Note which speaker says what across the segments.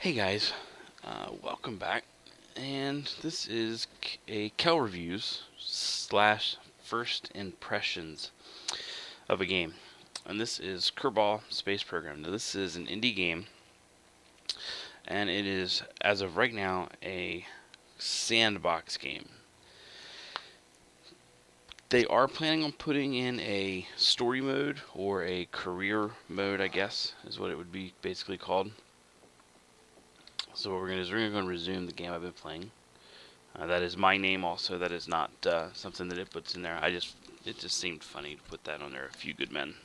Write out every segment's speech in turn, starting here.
Speaker 1: Hey guys, welcome back, and this is a Kel Reviews slash first impressions of a game, and this is Kerbal Space Program. Now this is an indie game, and it is, as of right now, a sandbox game. They are planning on putting in a story mode, or a career mode, I guess, is what it would be basically called. So what we're going to do is we're going to go and resume the game I've been playing. That is my name also. That is not something that it puts in there. It just seemed funny to put that on there. A few good men.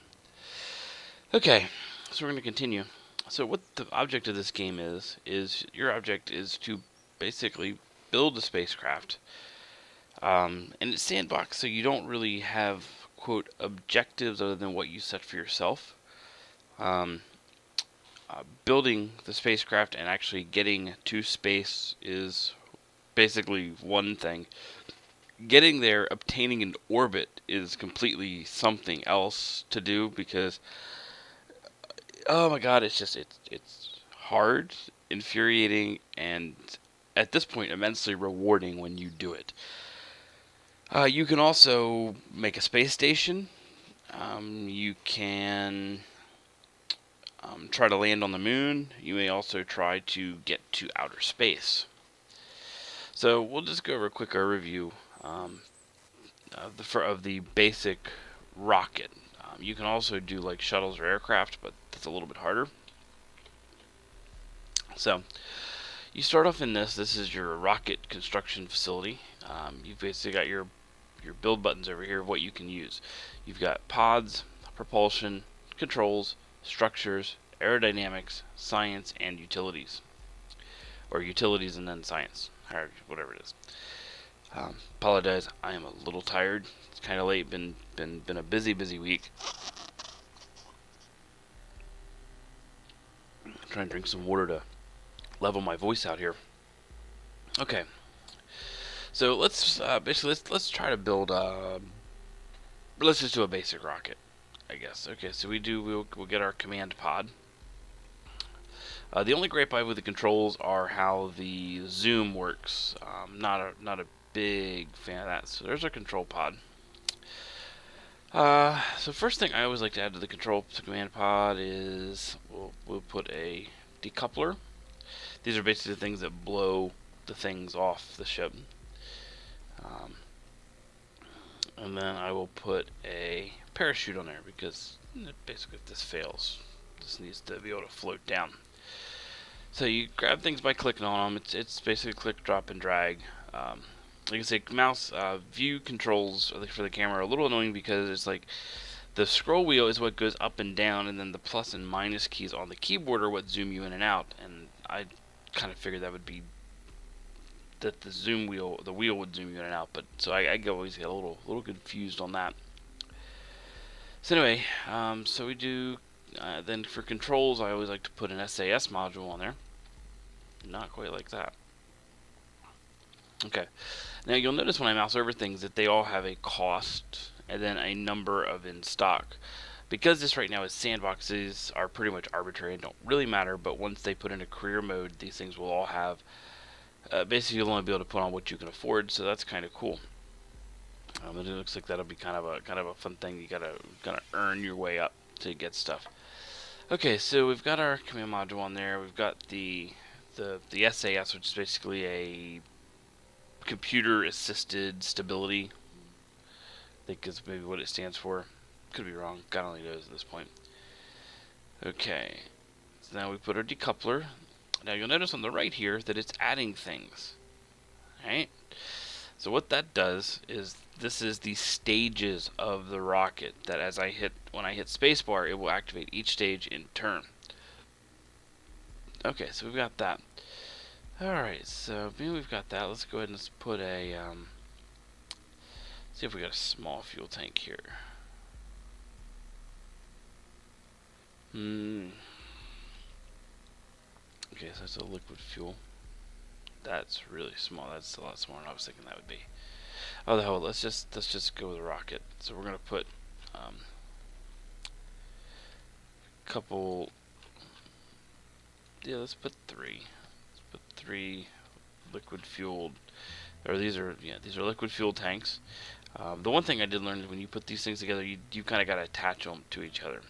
Speaker 1: Okay, so we're going to continue. So what the object of this game is your object is to basically build a spacecraft. And it's sandbox, so you don't really have, quote, objectives other than what you set for yourself. Building the spacecraft and actually getting to space is basically one thing. Getting there, obtaining an orbit is completely something else to do because, oh my god, it's hard, infuriating, and at this point immensely rewarding when you do it. You can also make a space station. You can try to land on the moon. You may also try to get to outer space. So we'll just go over a quick overview of the basic rocket. You can also do like shuttles or aircraft, but that's a little bit harder. So you start off in this. This is your rocket construction facility. You've basically got your build buttons over here of what you can use. You've got pods, propulsion, controls, structures, aerodynamics, science, and utilities. Or utilities and then science, whatever it is. Apologize, I am a little tired. It's kind of late. Been a busy week. I'm trying to drink some water to level my voice out here. Okay, so let's let's try to build. Let's just do a basic rocket, I guess. Okay, so we'll get our command pod. The only gripe I have with the controls are how the zoom works. Not a big fan of that. So there's our control pod. So first thing I always like to add to the command pod is we'll put a decoupler. These are basically the things that blow the things off the ship. And then I will put a parachute on there because basically if this fails, this needs to be able to float down. So you grab things by clicking on them. It's basically click, drop, and drag. Like I say, mouse view controls for the camera are a little annoying because it's like the scroll wheel is what goes up and down, and then the plus and minus keys on the keyboard are what zoom you in and out. And I kind of figured that would be that the wheel would zoom you in and out. But so I always get a little confused on that. So anyway, so we do. Then for controls, I always like to put an SAS module on there. Not quite like that. Okay. Now you'll notice when I mouse over things that they all have a cost and then a number of in stock. Because this right now is sandboxes are pretty much arbitrary and don't really matter, but once they put into career mode, these things will all have basically you'll only be able to put on what you can afford, so that's kind of cool. And it looks like that'll be kind of a fun thing. You gotta earn your way up to get stuff. Okay, so we've got our command module on there. We've got the SAS, which is basically a computer-assisted stability. I think is maybe what it stands for. Could be wrong. God only knows at this point. Okay, so now we put our decoupler. Now you'll notice on the right here that it's adding things. Alright? So what that does is this is the stages of the rocket that when I hit spacebar, it will activate each stage in turn. Okay, so we've got that. Alright, so being we've got that, let's go ahead and let's put a see if we got a small fuel tank here. Okay, so that's a liquid fuel. That's really small. That's a lot smaller than I was thinking that would be. Oh the hell, let's just go with a rocket. So we're gonna put let's put 3. Let's put 3 liquid fueled, or these are liquid fuel tanks. The one thing I did learn is when you put these things together, you kind of got to attach them to each other.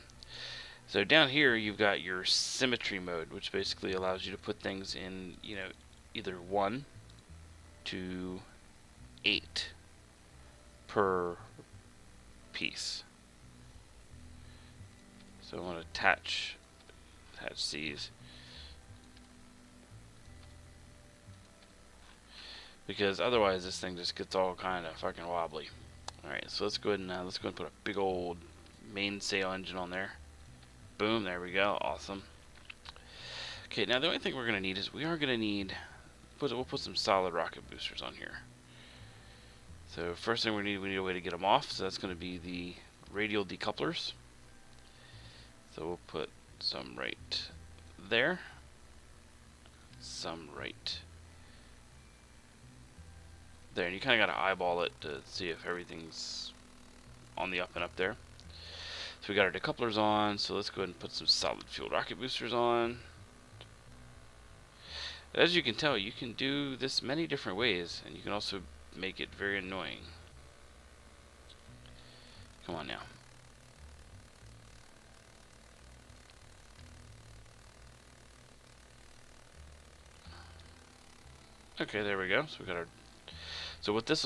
Speaker 1: So down here you've got your symmetry mode, which basically allows you to put things in, either 1 to 8 per piece. So I want to attach these, because otherwise this thing just gets all kind of fucking wobbly. Alright, so let's go ahead and put a big old mainsail engine on there. Boom, there we go, awesome. Okay, now the only thing we're going to need is we'll put some solid rocket boosters on here. So first thing we need a way to get them off, so that's going to be the radial decouplers. So we'll put some right there, some right there, and you kind of got to eyeball it to see if everything's on the up and up there. So we got our decouplers on, so let's go ahead and put some solid fuel rocket boosters on. As you can tell, you can do this many different ways, and you can also make it very annoying. Come on now. Okay, there we go. So we got our. So what this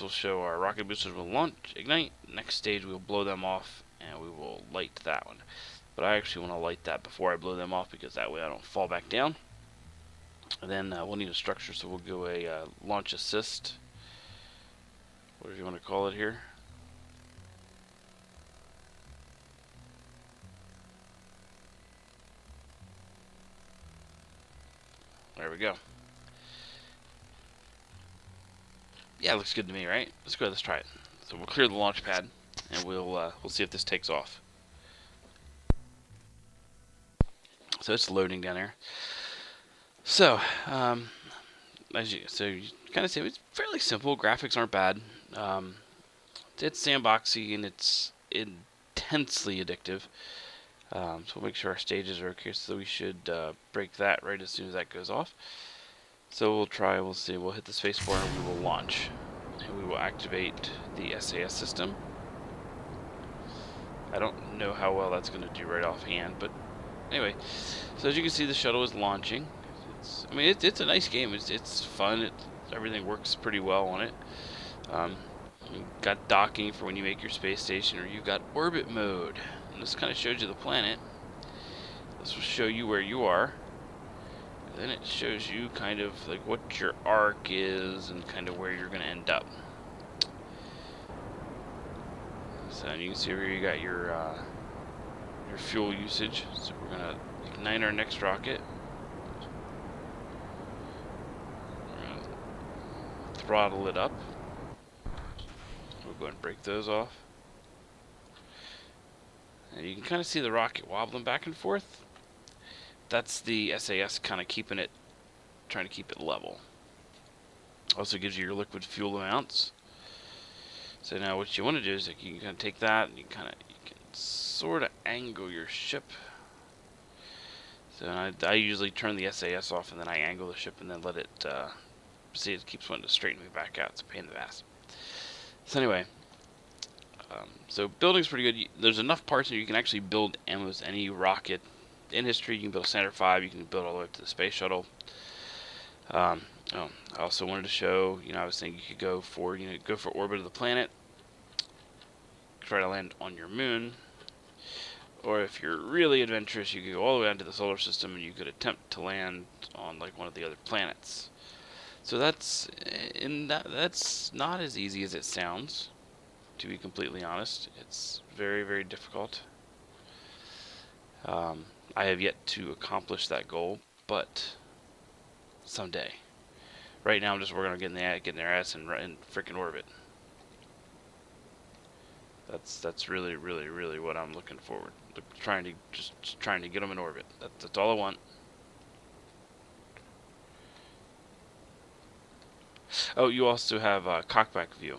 Speaker 1: will show our rocket boosters will launch, ignite. Next stage, we'll blow them off, and we will light that one. But I actually want to light that before I blow them off, because that way I don't fall back down. And then we'll need a structure, so we'll go a launch assist, whatever you want to call it here. There we go. Yeah, it looks good to me, right? Let's go ahead, let's try it. So we'll clear the launch pad, and we'll see if this takes off. So it's loading down there. So, you kind of see, it's fairly simple. Graphics aren't bad. It's sandboxy, and it's intensely addictive. So we'll make sure our stages are okay. So we should break that right as soon as that goes off. So we'll see, we'll hit the spacebar and we will launch. And we will activate the SAS system. I don't know how well that's going to do right offhand, but anyway. So as you can see, the shuttle is launching. It's a nice game. It's fun. Everything works pretty well on it. You've got docking for when you make your space station, or you've got orbit mode. And this kind of shows you the planet. This will show you where you are. Then it shows you kind of like what your arc is and kind of where you're going to end up. So you can see where you got your fuel usage. So we're going to ignite our next rocket. We're going to throttle it up. We'll go ahead and break those off. And you can kind of see the rocket wobbling back and forth. That's the SAS kind of trying to keep it level. Also gives you your liquid fuel amounts. So now what you want to do is you can kind of take that and you can sort of angle your ship. So I usually turn the SAS off and then I angle the ship and then let it, see, it keeps wanting to straighten me back out. It's a pain in the ass. So anyway, so building's pretty good. There's enough parts that you can actually build almost any rocket in history. You can build a Saturn V, you can build all the way up to the space shuttle. I also wanted to show, I was thinking you could go for orbit of the planet, try to land on your moon, or if you're really adventurous, you could go all the way out to the solar system and you could attempt to land on like one of the other planets. So that's not as easy as it sounds, to be completely honest. It's very, very difficult. I have yet to accomplish that goal, but someday. Right now, I'm just working on getting their ass in freaking orbit. That's really, really, really what I'm looking forward. Trying to get them in orbit. That's all I want. Oh, you also have a cockpit view,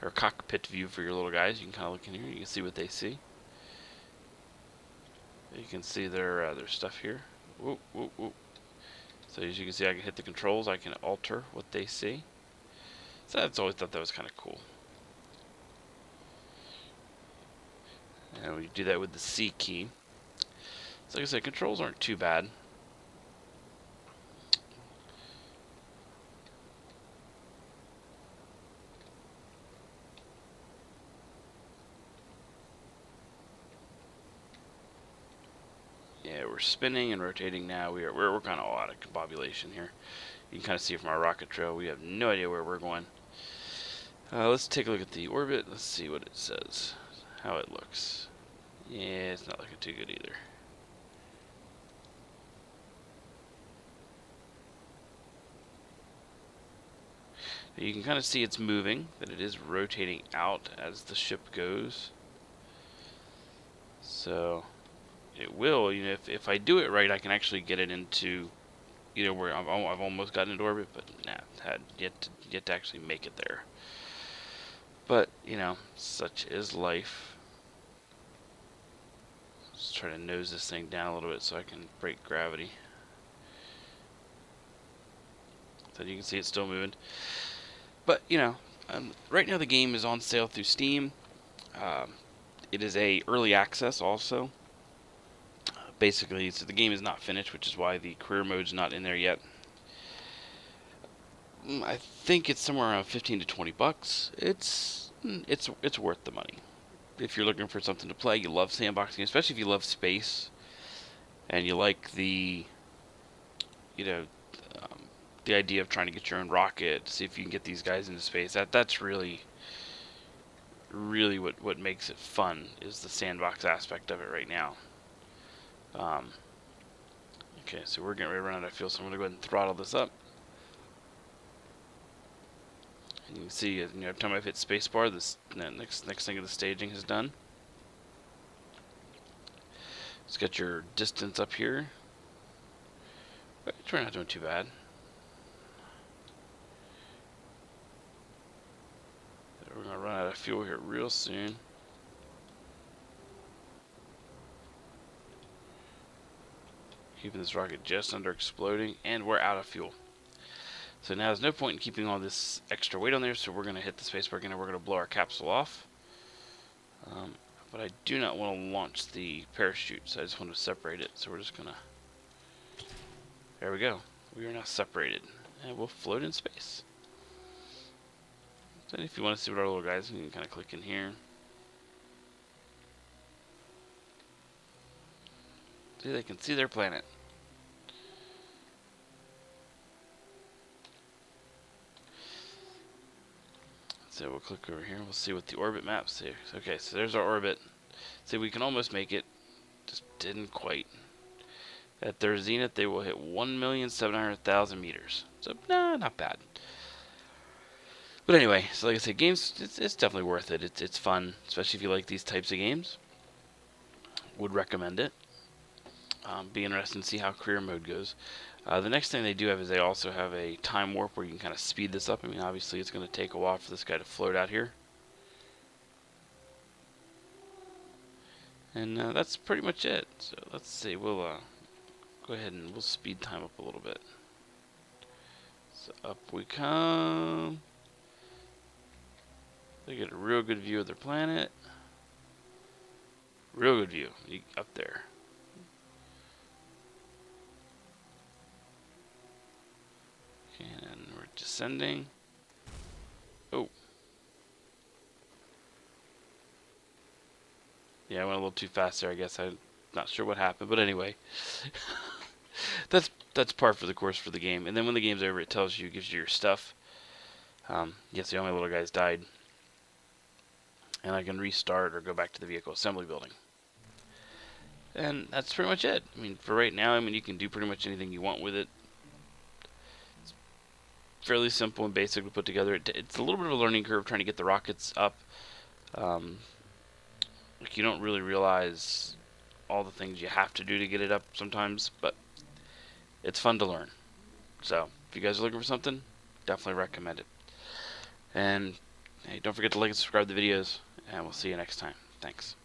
Speaker 1: or cockpit view for your little guys. You can kind of look in here. You can see what they see. You can see their stuff here. Whoop, whoop, whoop. So as you can see, I can hit the controls. I can alter what they see. So I've always thought that was kind of cool. And we do that with the C key. So like I said, controls aren't too bad. Yeah, we're spinning and rotating now. We're kind of all out of combobulation here. You can kind of see from our rocket trail, we have no idea where we're going. Let's take a look at the orbit. Let's see what it says, how it looks. Yeah, it's not looking too good either. You can kind of see it's moving, that it is rotating out as the ship goes. So it will, you know, if I do it right, I can actually get it into, you know, where I've almost gotten into orbit, but nah, had yet to actually make it there. But you know, such is life. Just try to nose this thing down a little bit so I can break gravity. So you can see it's still moving. But you know, right now the game is on sale through Steam. It is a early access also. Basically, so the game is not finished, which is why the career mode's not in there yet. I think it's somewhere around 15 to 20 bucks. It's worth the money. If you're looking for something to play, you love sandboxing, especially if you love space, and you like the, you know, the idea of trying to get your own rocket, see if you can get these guys into space. That's really what makes it fun, is the sandbox aspect of it right now. Okay, so we're getting ready to run out of fuel, so I'm going to go ahead and throttle this up. And you can see, you know, every time I've hit spacebar, this next thing of the staging is done. It's got your distance up here. But we're not doing too bad. We're going to run out of fuel here real soon. Keeping this rocket just under exploding, and we're out of fuel. So now there's no point in keeping all this extra weight on there, so we're going to hit the spacebar again and we're going to blow our capsule off. But I do not want to launch the parachute, so I just want to separate it. So we're just going to... There we go. We are now separated, and we'll float in space. So if you want to see what our little guys, you can kind of click in here. See, they can see their planet. So we'll click over here. We'll see what the orbit map says. Okay, so there's our orbit. See, we can almost make it. Just didn't quite. At their zenith, they will hit 1,700,000 meters. So, nah, not bad. But anyway, so like I said, games, it's definitely worth it. It's fun, especially if you like these types of games. Would recommend it. Be interested to see how career mode goes. The next thing they do have is they also have a time warp where you can kind of speed this up. I mean, obviously it's going to take a while for this guy to float out here. And that's pretty much it. So let's see, we'll go ahead and we'll speed time up a little bit. So up we come. They get a real good view of their planet. Real good view up there. Okay, and we're descending. Oh. Yeah, I went a little too fast there, I guess. I'm not sure what happened, but anyway. That's par for the course for the game. And then when the game's over, it tells you, gives you your stuff. Yes, the only little guys died. And I can restart or go back to the vehicle assembly building. And that's pretty much it. I mean, for right now, I mean, you can do pretty much anything you want with it. It's fairly simple and basic to put together. It's a little bit of a learning curve trying to get the rockets up. Like, you don't really realize all the things you have to do to get it up sometimes, but it's fun to learn. So, if you guys are looking for something, definitely recommend it. And hey, don't forget to like and subscribe to the videos, and we'll see you next time. Thanks.